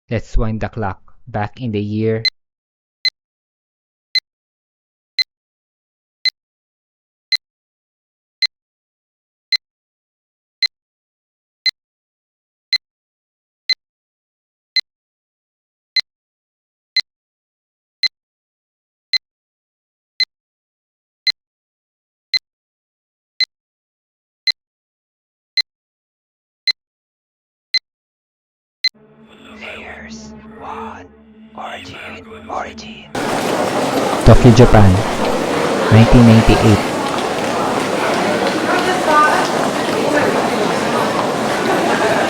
Let's wind the clock back in the year Layers 1 Origin Tokyo, Japan, 1998.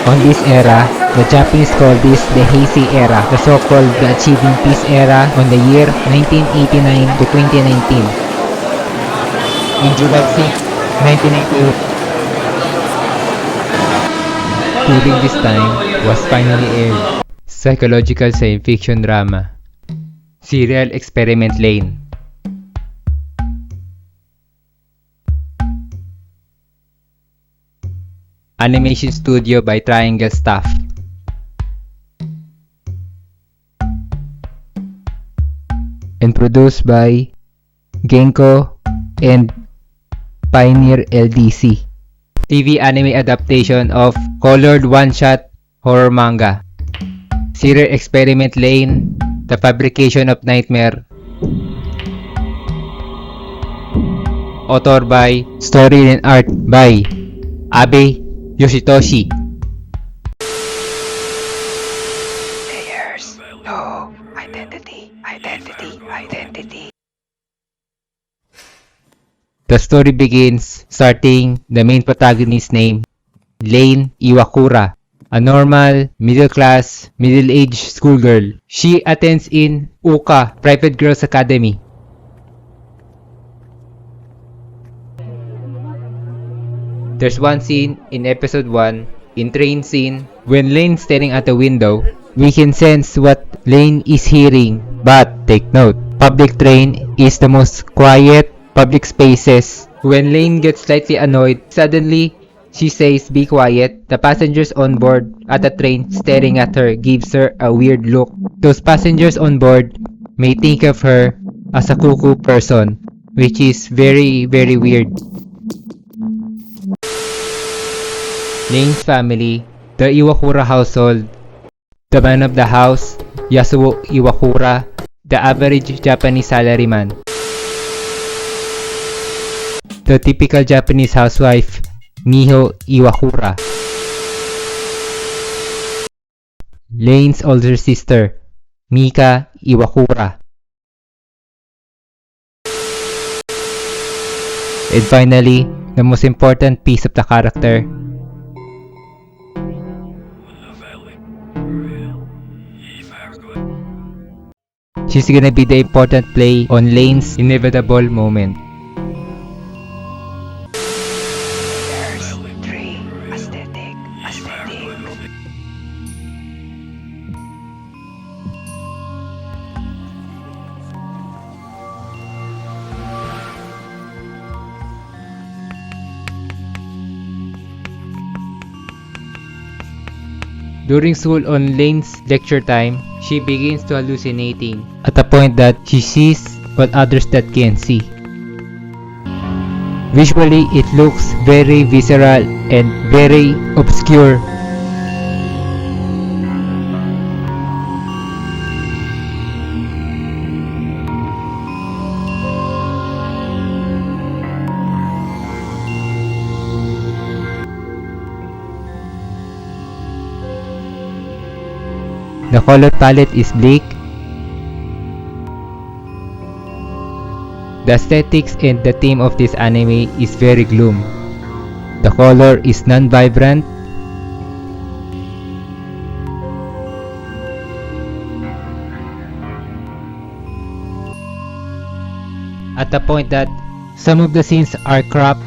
On this era, the Japanese called this the Heisei era, the so-called the Achieving Peace era on the year 1989 to 2019. In July 6, 1998, during this time was finally aired psychological science fiction drama Serial Experiment Lain. Animation studio by Triangle Staff. And produced by Genko and Pioneer LDC. TV anime adaptation of colored one-shot horror manga. Serial Experiment Lain, The Fabrication of Nightmare. Author by, story and art by Abe Yoshitoshi. Layers No Identity The story begins starting the main protagonist's name, Lain Iwakura, a normal, middle-class, middle-aged schoolgirl. She attends in Uka Private Girls Academy. There's one scene in episode 1, in train scene, when Lain's staring at the window, we can sense what Lain is hearing. But take note, public train is the most quiet public spaces. When Lain gets slightly annoyed, suddenly she says, "Be quiet." The passengers on board at the train staring at her gives her a weird look. Those passengers on board may think of her as a cuckoo person, which is very, very weird. Lain's family, the Iwakura household, the man of the house, Yasuo Iwakura, the average Japanese salaryman. The typical Japanese housewife, Miho Iwakura. Lain's older sister, Mika Iwakura. And finally, the most important piece of the character, she's gonna be the important play on Lain's inevitable moment. Layers 3 Aesthetic During school on Lain's lecture time, she begins to hallucinating at the point that she sees what others that can't see. Visually, it looks very visceral and very obscure. The color palette is bleak. The aesthetics and the theme of this anime is very gloom. The color is non-vibrant. At the point that some of the scenes are cropped.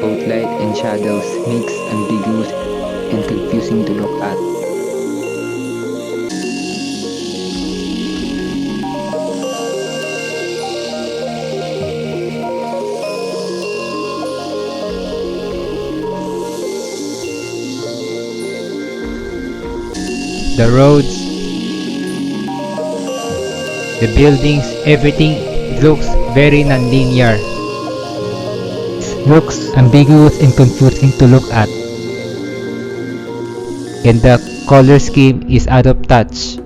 Both light and shadows makes ambiguous and confusing to look at. the roads, the buildings, everything looks very non-linear. Looks ambiguous and confusing to look at. And the color scheme is out of touch.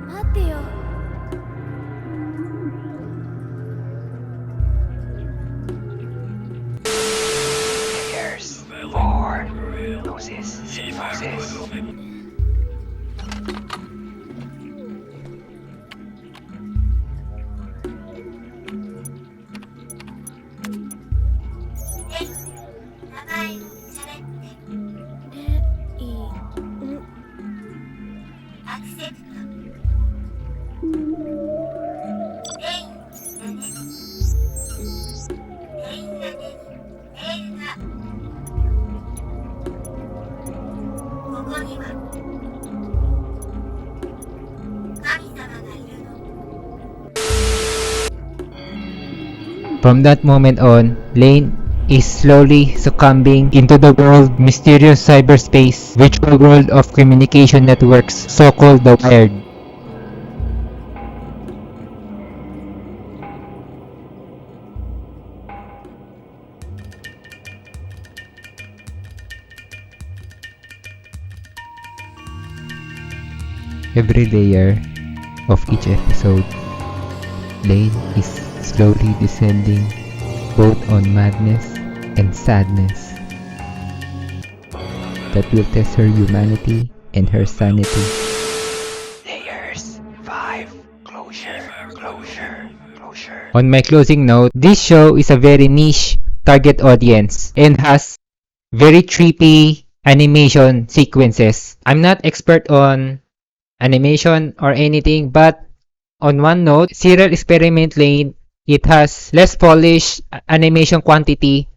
待ってよ。 Layers 4. Noses. Noses. From that moment on, Lain is slowly succumbing into the world mysterious cyberspace, virtual world of communication networks, so-called the wired. Every layer of each episode, Lain is slowly descending both on madness and sadness that will test her humanity and her sanity. Layers 5. Closure. Closure. Closure. On my closing note, this show is a very niche target audience and has very trippy animation sequences. I'm not expert on animation or anything, but on one note, Serial Experiment Lain, it has less polished animation quantity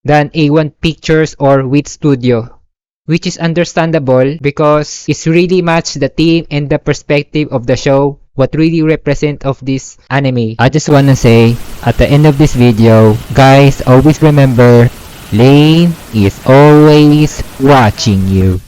than A1 Pictures or Wit Studio, which is understandable because it's really matched the theme and the perspective of the show, what really represent of this anime. I just wanna say, at the end of this video, guys, always remember, Lain is always watching you.